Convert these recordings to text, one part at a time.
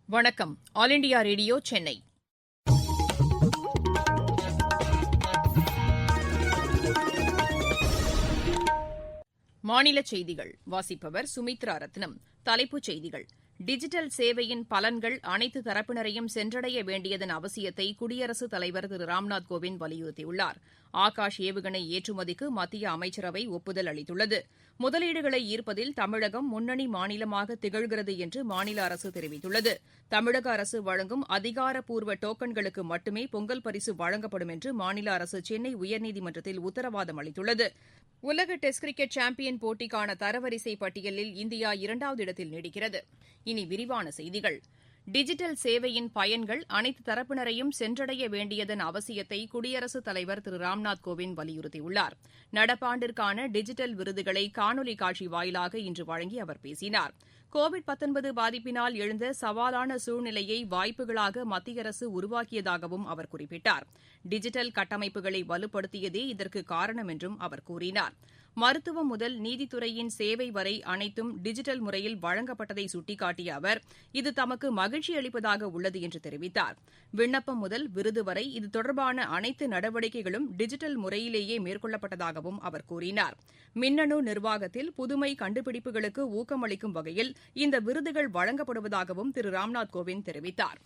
வணக்கம். All India radio Chennai. மாநிலச் செய்திகள் வாசிப்பவர் சுமித்ரா ரத்னம். தலைப்புச் செய்திகள்: டிஜிட்டல் சேவையின் பலன்கள் அனைத்து தரப்பினரையும் சென்றடைய வேண்டியதன் அவசியத்தை குடியரசுத் தலைவர் திரு ராம்நாத் கோவிந்த் வலியுறுத்தியுள்ளார். ஆகாஷ் ஏவுகணை ஏற்றுமதிக்கு மத்திய அமைச்சரவை ஒப்புதல் அளித்துள்ளது. முதலீடுகளை ஈர்ப்பதில் தமிழகம் முன்னணி மாநிலமாக திகழ்கிறது என்று மாநில அரசு தெரிவித்துள்ளது. தமிழக அரசு வழங்கும் அதிகாரப்பூர்வ டோக்கன்களுக்கு மட்டுமே பொங்கல் பரிசு வழங்கப்படும் என்று மாநில அரசு சென்னை உயர்நீதிமன்றத்தில் உத்தரவாதம் அளித்துள்ளது. உலக டெஸ்ட் கிரிக்கெட் சாம்பியன் போட்டிக்கான தரவரிசை பட்டியலில் இந்தியா 2வது இடத்தில் நீடிக்கிறது. இனி விரிவான செய்திகள். டிஜிட்டல் சேவையின் பயன்கள் அனைத்து தரப்பினரையும் சென்றடைய வேண்டியதன் அவசியத்தை குடியரசுத் தலைவர் திரு ராம்நாத் கோவிந்த் வலியுறுத்தியுள்ளார். நடப்பாண்டிற்கான டிஜிட்டல் விருதுகளை காணொலி காட்சி வாயிலாக இன்று வழங்கி அவர் பேசினார். கோவிட் பாதிப்பினால் எழுந்த சவாலான சூழ்நிலையை வாய்ப்புகளாக மத்திய அரசு உருவாக்கியதாகவும் அவர் குறிப்பிட்டார். டிஜிட்டல் கட்டமைப்புகளை வலுப்படுத்தியதே இதற்கு காரணம் என்றும் அவர் கூறினார். மருத்துவம் முதல் நீதித்துறையின் சேவை வரை அனைத்தும் டிஜிட்டல் முறையில் வழங்கப்பட்டதை சுட்டிக்காட்டிய அவர், இது தமக்கு மகிழ்ச்சி அளிப்பதாக உள்ளது என்று தெரிவித்தார். விண்ணப்பம் முதல் விருது வரை இது தொடர்பான அனைத்து நடவடிக்கைகளும் டிஜிட்டல் முறையிலேயே மேற்கொள்ளப்பட்டதாகவும் அவர் கூறினார். மின்னணு நிர்வாகத்தில் புதுமை கண்டுபிடிப்புகளுக்கு ஊக்கமளிக்கும் வகையில் இந்த விருதுகள் வழங்கப்படுவதாகவும் திரு ராம்நாத் கோவிந்த் தெரிவித்தார்.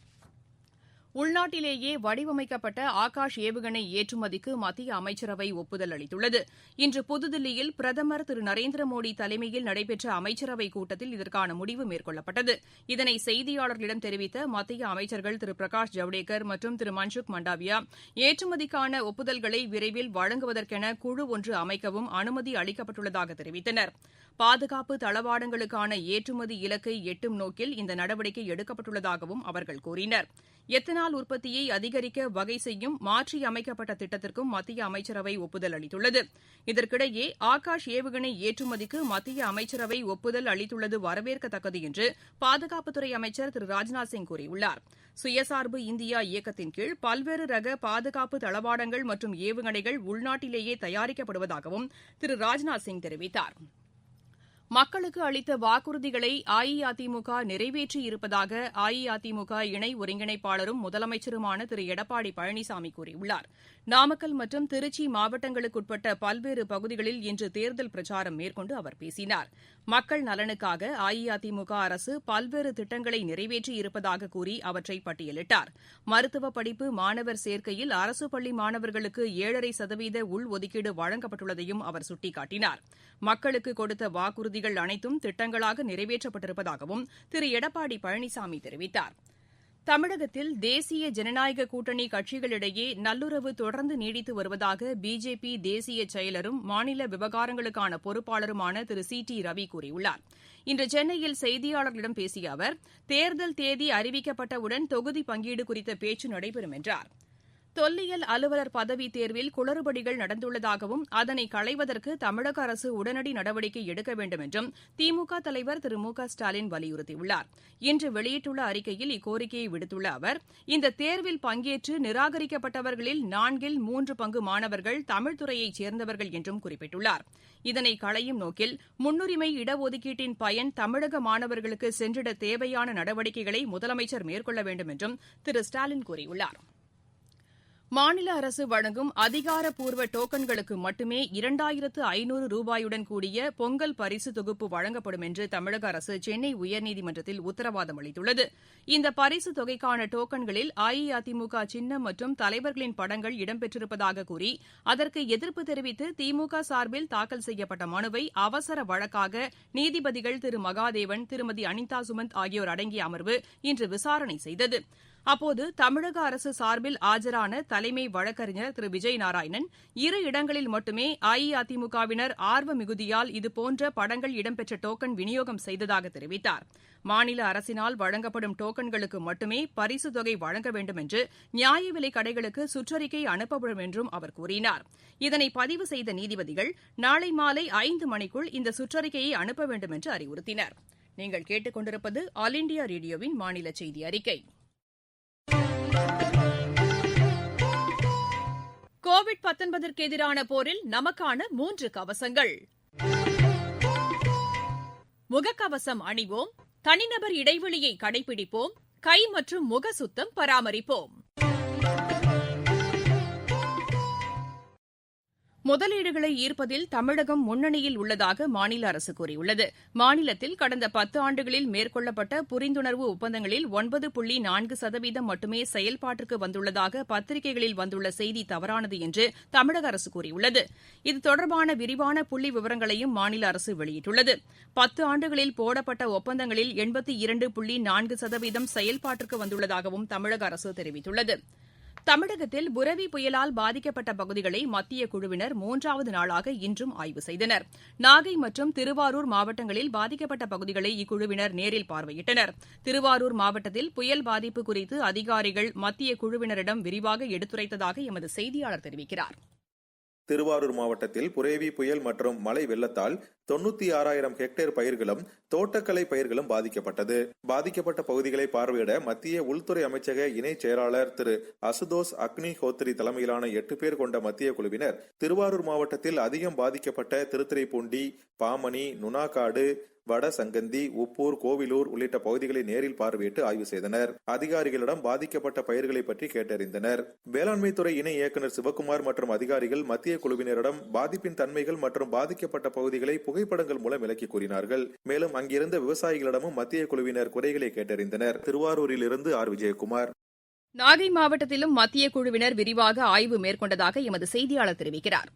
உள்நாட்டிலேயே வடிவமைக்கப்பட்ட ஆகாஷ் ஏவுகணை ஏற்றுமதிக்கு மத்திய அமைச்சரவை ஒப்புதல் அளித்துள்ளது. இன்று புதுதில்லியில் பிரதமர் திரு நரேந்திர மோடி தலைமையில் நடைபெற்ற அமைச்சரவைக் கூட்டத்தில் இதற்கான முடிவு மேற்கொள்ளப்பட்டது. இதனை செய்தியாளர்களிடம் தெரிவித்த மத்திய அமைச்சர்கள் திரு பிரகாஷ் ஜவடேகர் மற்றும் திரு மன்சுக் மண்டாவியா, ஏற்றுமதிக்கான ஒப்புதல்களை விரைவில் வழங்குவதற்கென குழு ஒன்று அமைக்கவும் அனுமதி அளிக்கப்பட்டுள்ளதாக தெரிவித்தனர். பாதுகாப்பு தளவாடங்களுக்கான ஏற்றுமதி இலக்கை எட்டும் நோக்கில் இந்த நடவடிக்கை எடுக்கப்பட்டுள்ளதாகவும் அவர்கள் கூறினர். எத்தனால் உற்பத்தியை அதிகரிக்க வகை செய்யும் மாற்றியமைக்கப்பட்ட திட்டத்திற்கும் மத்திய அமைச்சரவை ஒப்புதல் அளித்துள்ளது. இதற்கிடையே ஆகாஷ் ஏவுகணை ஏற்றுமதிக்கு மத்திய அமைச்சரவை ஒப்புதல் அளித்துள்ளது வரவேற்கத்தக்கது என்று பாதுகாப்புத்துறை அமைச்சர் திரு ராஜ்நாத் சிங் கூறியுள்ளார். சுயசார்பு இந்தியா இயக்கத்தின் கீழ் பல்வேறு ரக பாதுகாப்பு தளவாடங்கள் மற்றும் ஏவுகணைகள் உள்நாட்டிலேயே தயாரிக்கப்படுவதாகவும் திரு ராஜ்நாத் சிங் தெரிவித்தார். மக்களுக்கு அளித்த வாக்குறுதிகளை அஇஅதிமுக நிறைவேற்றியிருப்பதாக அஇஅதிமுக இணை ஒருங்கிணைப்பாளரும் முதலமைச்சருமான திரு எடப்பாடி பழனிசாமி கூறியுள்ளார். நாமக்கல் மற்றும் திருச்சி மாவட்டங்களுக்குட்பட்ட பல்வேறு பகுதிகளில் இன்று தேர்தல் பிரச்சாரம் மேற்கொண்டு அவர் பேசினார். மக்கள் நலனுக்காக அஇஅதிமுக அரசு பல்வேறு திட்டங்களை நிறைவேற்றியிருப்பதாக கூறி அவற்றை பட்டியலிட்டார். மருத்துவ படிப்பு மாணவர் சேர்க்கையில் அரசு பள்ளி மாணவர்களுக்கு 7.5% உள்ஒதுக்கீடு வழங்கப்பட்டுள்ளதையும் அவர் சுட்டிக்காட்டினார். மக்களுக்கு கொடுத்த வாக்குறுதிகள் அனைத்தும் திட்டங்களாக நிறைவேற்றப்பட்டிருப்பதாகவும் திரு எடப்பாடி பழனிசாமி தெரிவித்தார். தமிழகத்தில் தேசிய ஜனநாயக கூட்டணி கட்சிகளிடையே நல்லுறவு தொடர்ந்து நீடித்து வருவதாக பிஜேபி தேசிய செயலரும் மாநில விவகாரங்களுக்கான பொறுப்பாளருமான திரு சி.டி. ரவி கூறியுள்ளார். இன்று சென்னையில் செய்தியாளர்களிடம் பேசிய அவர், தேர்தல் தேதி அறிவிக்கப்பட்டவுடன் தொகுதி பங்கீடு குறித்த பேச்சு நடைபெறும் என்றார். தொல்லியல் அலுவலர் பதவித் தேர்வில் குளறுபடிகள் நடந்துள்ளதாகவும் அதனை களைவதற்கு தமிழக அரசு உடனடி நடவடிக்கை எடுக்க வேண்டும் என்றும் திமுக தலைவர் திரு மு க ஸ்டாலின் வலியுறுத்தியுள்ளார். இன்று வெளியிட்டுள்ள அறிக்கையில் இக்கோரிக்கையை விடுத்துள்ள அவர், இந்த தேர்வில் பங்கேற்று நிராகரிக்கப்பட்டவர்களில் 3 பங்கு மாணவர்கள் தமிழ் துறையைச் சேர்ந்தவர்கள் என்றும் குறிப்பிட்டுள்ளார். இதனை களையும் நோக்கில் முன்னுரிமை இடஒதுக்கீட்டின் பயன் தமிழக மாணவர்களுக்கு சென்றிட தேவையான நடவடிக்கைகளை முதலமைச்சர் மேற்கொள்ள வேண்டும் என்றும் திரு ஸ்டாலின் கூறியுள்ளார். மாநில அரசு வழங்கும் அதிகாரப்பூர்வ டோக்கன்களுக்கு மட்டுமே 2500 ரூபாயுடன் கூடிய பொங்கல் பரிசு தொகுப்பு வழங்கப்படும் என்று தமிழக அரசு சென்னை உயர்நீதிமன்றத்தில் உத்தரவாதம் அளித்துள்ளது. இந்த பரிசு தொகைக்கான டோக்கன்களில் அஇஅதிமுக சின்னம் மற்றும் தலைவர்களின் படங்கள் இடம்பெற்றிருப்பதாக கூறி அதற்கு எதிர்ப்பு தெரிவித்து திமுக சார்பில் தாக்கல் செய்யப்பட்ட மனுவை அவசர வழக்காக நீதிபதிகள் திரு மகாதேவன், திருமதி அனிதா சுமந்த் ஆகியோர் அடங்கிய அமர்வு இன்று விசாரணை செய்தது. அப்போது தமிழக அரசு சார்பில் ஆஜரான தலைமை வழக்கறிஞர் திரு விஜய் நாராயணன், 2 இடங்களில் மட்டுமே அஇஅதிமுகவினர் ஆர்வ மிகுதியால் இதுபோன்ற படங்கள் இடம்பெற்ற டோக்கன் விநியோகம் செய்ததாக தெரிவித்தார். மாநில அரசினால் வழங்கப்படும் டோக்கன்களுக்கு மட்டுமே பரிசுத் தொகை வழங்க வேண்டும் என்று நியாய விலைக் கடைகளுக்கு சுற்றறிக்கை அனுப்பப்படும் என்றும் அவர் கூறினார். இதனை பதிவு செய்த நீதிபதிகள் நாளை மாலை 5 மணிக்குள் இந்த சுற்றறிக்கையை அனுப்ப வேண்டும் என்று அறிவுறுத்தினர். நீங்கள் கேட்டுக் கொண்டிருப்பது ஆல் இண்டியா ரேடியோவின் மாநில செய்தி அறிக்கை. கோவிட்-19ற்கு எதிரான போரில் நமக்கான 3 கவசங்கள். முகக்கவசம் அணிவோம், தனிநபர் இடைவெளியை கடைபிடிப்போம், கை மற்றும் முக சுத்தம் பராமரிப்போம். முதலீடுகளை ஈர்ப்பதில் தமிழகம் முன்னணியில் உள்ளதாக மாநில அரசு கூறியுள்ளது. மாநிலத்தில் கடந்த 10 ஆண்டுகளில் மேற்கொள்ளப்பட்ட புரிந்துணர்வு ஒப்பந்தங்களில் 9.4% மட்டுமே செயல்பாட்டிற்கு வந்துள்ளதாக பத்திரிகைகளில் வந்துள்ள செய்தி தவறானது என்று தமிழக அரசு கூறியுள்ளது. இது தொடர்பான விரிவான புள்ளி விவரங்களையும் மாநில அரசு வெளியிட்டுள்ளது. 10 ஆண்டுகளில் போடப்பட்ட ஒப்பந்தங்களில் 82.4% செயல்பாட்டிற்கு வந்துள்ளதாகவும் தமிழக அரசு தெரிவித்துள்ளது. தமிழகத்தில் புரெவி புயலால் பாதிக்கப்பட்ட பகுதிகளை மத்திய குழுவினர் 3வது நாளாக இன்றும் ஆய்வு செய்தனர். நாகை மற்றும் திருவாரூர் மாவட்டங்களில் பாதிக்கப்பட்ட பகுதிகளை இக்குழுவினர் நேரில் பார்வையிட்டனர். திருவாரூர் மாவட்டத்தில் புயல் பாதிப்பு குறித்து அதிகாரிகள் மத்திய குழுவினரிடம் விரிவாக எடுத்துரைத்ததாக எமது செய்தியாளர் தெரிவிக்கிறார். திருவாரூர் மாவட்டத்தில் புரேவி புயல் மற்றும் மழை வெள்ளத்தால் 96,000 ஹெக்டேர் பயிர்களும் தோட்டக்கலை பயிர்களும் பாதிக்கப்பட்டது. பாதிக்கப்பட்ட பகுதிகளை பார்வையிட மத்திய உள்துறை அமைச்சக இணைச் செயலாளர் திரு அசுதோஸ் அக்னிஹோத்ரி தலைமையிலான 8 பேர் கொண்ட மத்திய குழுவினர் திருவாரூர் மாவட்டத்தில் அதிகம் பாதிக்கப்பட்ட திருத்துறைப்பூண்டி, பாமணி, நுணாக்காடு, வட சங்கந்தி, உப்பூர், கோவிலூர் உள்ளிட்ட பகுதிகளை நேரில் பார்வையிட்டு ஆய்வு செய்தனர். அதிகாரிகளிடம் பாதிக்கப்பட்ட பயிர்களை பற்றி கேட்டறிந்தனர். வேளாண்மை துறை இணை இயக்குநர் சிவக்குமார் மற்றும் அதிகாரிகள் மத்திய குழுவினரிடம் பாதிப்பின் தன்மைகள் மற்றும் பாதிக்கப்பட்ட பகுதிகளை புகைப்படங்கள் மூலம் விளக்கி கூறினார்கள். மேலும் அங்கிருந்த விவசாயிகளிடமும் மத்திய குழுவினர் குறைகளை கேட்டறிந்தனர். திருவாரூரில் இருந்து ஆர். விஜயகுமார். நாகை மாவட்டத்திலும் மத்திய குழுவினர் விரிவாக ஆய்வு மேற்கொண்டதாக எமது செய்தியாளர் தெரிவிக்கிறார்.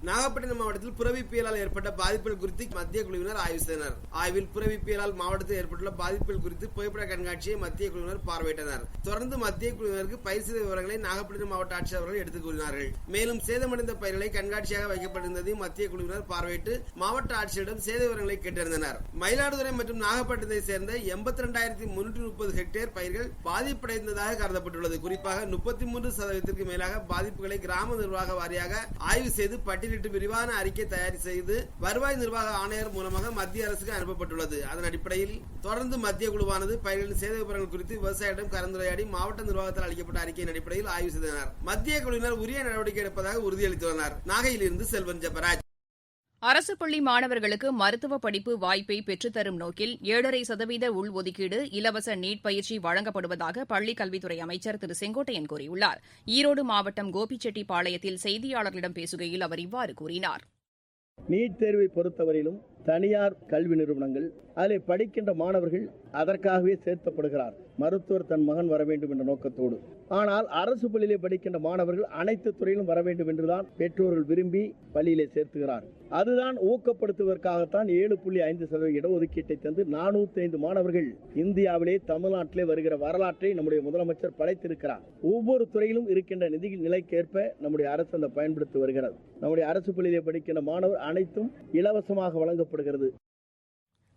நாகப்பட்டினம் மாவட்டத்தில் புரெவி புயலால் ஏற்பட்ட பாதிப்புகள் குறித்து மத்திய குழுவினர் ஆய்வு செய்தனர். ஆய்வில் புரெவி புயலால் மாவட்டத்தில் ஏற்பட்டுள்ள பாதிப்புகள் குறித்து புகைப்பட கண்காட்சியை மத்திய குழுவினர் பார்வையிட்டனர். தொடர்ந்து மத்திய குழுவினருக்கு பயிர் சேத விவரங்களை நாகப்பட்டினம் மாவட்ட ஆட்சியர் அவர்கள் எடுத்துக் கூறினார்கள். மேலும் சேதமடைந்த பயிர்களை கண்காட்சியாக வைக்கப்பட்டிருந்ததை மத்திய குழுவினர் பார்வையிட்டு மாவட்ட ஆட்சியரிடம் சேத விவரங்களை கேட்டறிந்தனர். மயிலாடுதுறை மற்றும் நாகப்பட்டினத்தை சேர்ந்த 82,330 ஹெக்டேர் பயிர்கள் பாதிப்படைந்ததாக கருதப்பட்டுள்ளது. குறிப்பாக 33% மேலாக பாதிப்புகளை கிராம நிர்வாக வாரியாக ஆய்வு செய்து பட்டியலிட்டு விரிவான அறிக்கை தயார் செய்து வருவாய் நிர்வாக ஆணையர் மூலமாக மத்திய அரசுக்கு அனுப்பப்பட்டுள்ளது. அதன் அடிப்படையில் தொடர்ந்து மத்திய குழுவானது பயிர்களின் சேத விவரங்கள் குறித்து விவசாயிகளிடம் கலந்துரையாடி மாவட்ட நிர்வாகத்தால் அளிக்கப்பட்ட அறிக்கையின் அடிப்படையில் ஆய்வு செய்தனர். மத்திய குழுவினர் உரிய நடவடிக்கை எடுப்பதாக உறுதியளித்துள்ளனர். நாகையிலிருந்து செல்வன் ஜெபராஜ். அரசு பள்ளி மாணவர்களுக்கு மருத்துவ படிப்பு வாய்ப்பை பெற்றுத்தரும் நோக்கில் 7.5% உள்ஒதுக்கீடு, இலவச நீட் பயிற்சி வழங்கப்படுவதாக பள்ளிக் கல்வித்துறை அமைச்சர் திரு செங்கோட்டையன் கூறியுள்ளார். ஈரோடு மாவட்டம் கோபிச்செட்டிப்பாளையத்தில் செய்தியாளர்களிடம் பேசுகையில் அவர் இவ்வாறு கூறினார். நீட் தேர்வை பொறுத்தவரையிலும் தனியார் கல்வி நிறுவனங்கள் அதில் படிக்கின்ற மாணவர்கள் அதற்காகவே சேர்க்கப்படுகிறார். மருத்துவர் தன் மகன் வர வேண்டும் என்ற நோக்கத்தோடு. ஆனால் அரசு பள்ளியிலே படிக்கின்ற மாணவர்கள் அனைத்து துறையிலும் வர வேண்டும் என்றுதான் பெற்றோர்கள் விரும்பி பள்ளியிலே சேர்த்துகிறார். அதுதான் ஊக்கப்படுத்துவதற்காகத்தான் 7.5% இடஒதுக்கீட்டை தந்து 405 மாணவர்கள் இந்தியாவிலே தமிழ்நாட்டிலே வருகிற வரலாற்றை நம்முடைய முதலமைச்சர் படைத்திருக்கிறார். ஒவ்வொரு துறையிலும் இருக்கின்ற நிதி நிலைக்கேற்ப நம்முடைய அரசு அந்த பயன்படுத்தி வருகிறது. நம்முடைய அரசு பள்ளியிலே படிக்கின்ற மாணவர் அனைத்தும் இலவசமாக வழங்கப்படுகிறது.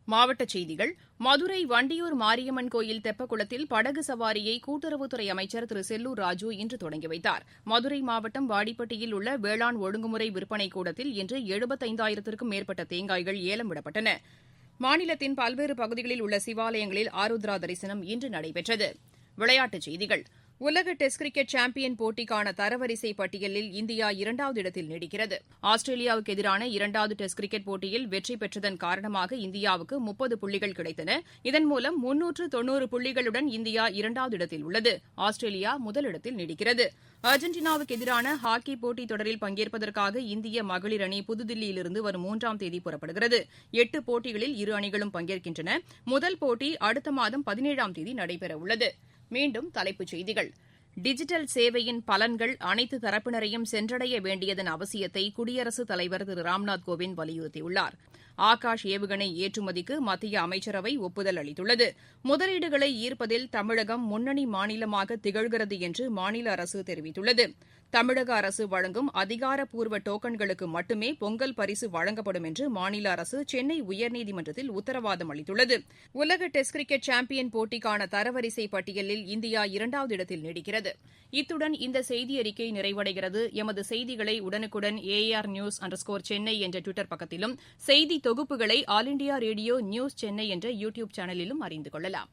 மாவட்டச் செய்திகள். மதுரை வண்டியூர் மாரியம்மன் கோயில் தெப்பக்குளத்தில் படகு சவாரியை கூட்டுறவுத்துறை அமைச்சர் திரு செல்லூர் ராஜூ இன்று தொடங்கி வைத்தார். மதுரை மாவட்டம் வாடிப்பட்டியில் உள்ள வேளாண் ஒழுங்குமுறை விற்பனை கூடத்தில் இன்று 75,000க்கும் மேற்பட்ட தேங்காய்கள் ஏலம் விடப்பட்டன. மாநிலத்தின் பல்வேறு பகுதிகளில் உள்ள சிவாலயங்களில் ஆருத்ரா தரிசனம் இன்று நடைபெற்றது. விளையாட்டுச் செய்திகள். உலக டெஸ்ட் கிரிக்கெட் சாம்பியன் போட்டிக்கான தரவரிசை பட்டியலில் இந்தியா 2வது இடத்தில் நீடிக்கிறது. ஆஸ்திரேலியாவுக்கு எதிரான 2வது டெஸ்ட் கிரிக்கெட் போட்டியில் வெற்றி பெற்றதன் காரணமாக இந்தியாவுக்கு 30 புள்ளிகள் கிடைத்தன. இதன் மூலம் 390 புள்ளிகளுடன் இந்தியா 2வது இடத்தில் உள்ளது. ஆஸ்திரேலியா முதலிடத்தில் நீடிக்கிறது. அர்ஜென்டினாவுக்கு எதிரான ஹாக்கி போட்டித் தொடரில் பங்கேற்பதற்காக இந்திய மகளிர் அணி புதுதில்லியிலிருந்து வரும் 3ஆம் தேதி புறப்படுகிறது. 8 போட்டிகளில் இரு அணிகளும் பங்கேற்கின்றன. முதல் போட்டி அடுத்த மாதம் 17ஆம் தேதி நடைபெறவுள்ளது. மீண்டும் தலைப்புச் செய்திகள். டிஜிட்டல் சேவையின் பலன்கள் அனைத்து தரப்பினரையும் சென்றடைய வேண்டியதன் அவசியத்தை குடியரசுத் தலைவர் திரு ராம்நாத் கோவிந்த் வலியுறுத்தியுள்ளார். ஆகாஷ் ஏவுகணை ஏற்றுமதிக்கு மத்திய அமைச்சரவை ஒப்புதல் அளித்துள்ளது. முதலீடுகளை ஈர்ப்பதில் தமிழகம் முன்னணி மாநிலமாக திகழ்கிறது என்று மாநில அரசு தெரிவித்துள்ளது. தமிழக அரசு வழங்கும் அதிகாரப்பூர்வ டோக்கன்களுக்கு மட்டுமே பொங்கல் பரிசு வழங்கப்படும் என்று மாநில அரசு சென்னை உயர்நீதிமன்றத்தில் உத்தரவாதம் அளித்துள்ளது. உலக டெஸ்ட் கிரிக்கெட் சாம்பியன் போட்டிக்கான தரவரிசை பட்டியலில் இந்தியா 2வது இடத்தில் நீடிக்கிறது. இத்துடன் இந்த செய்தியறிக்கை நிறைவடைகிறது. எமது செய்திகளை உடனுக்குடன் ARnews_சென்னை என்ற டுவிட்டர் பக்கத்திலும், செய்தி தொகுப்புகளை all India radio news Chennai என்ற யூடியூப் சேனலிலும் அறிந்து கொள்ளலாம்.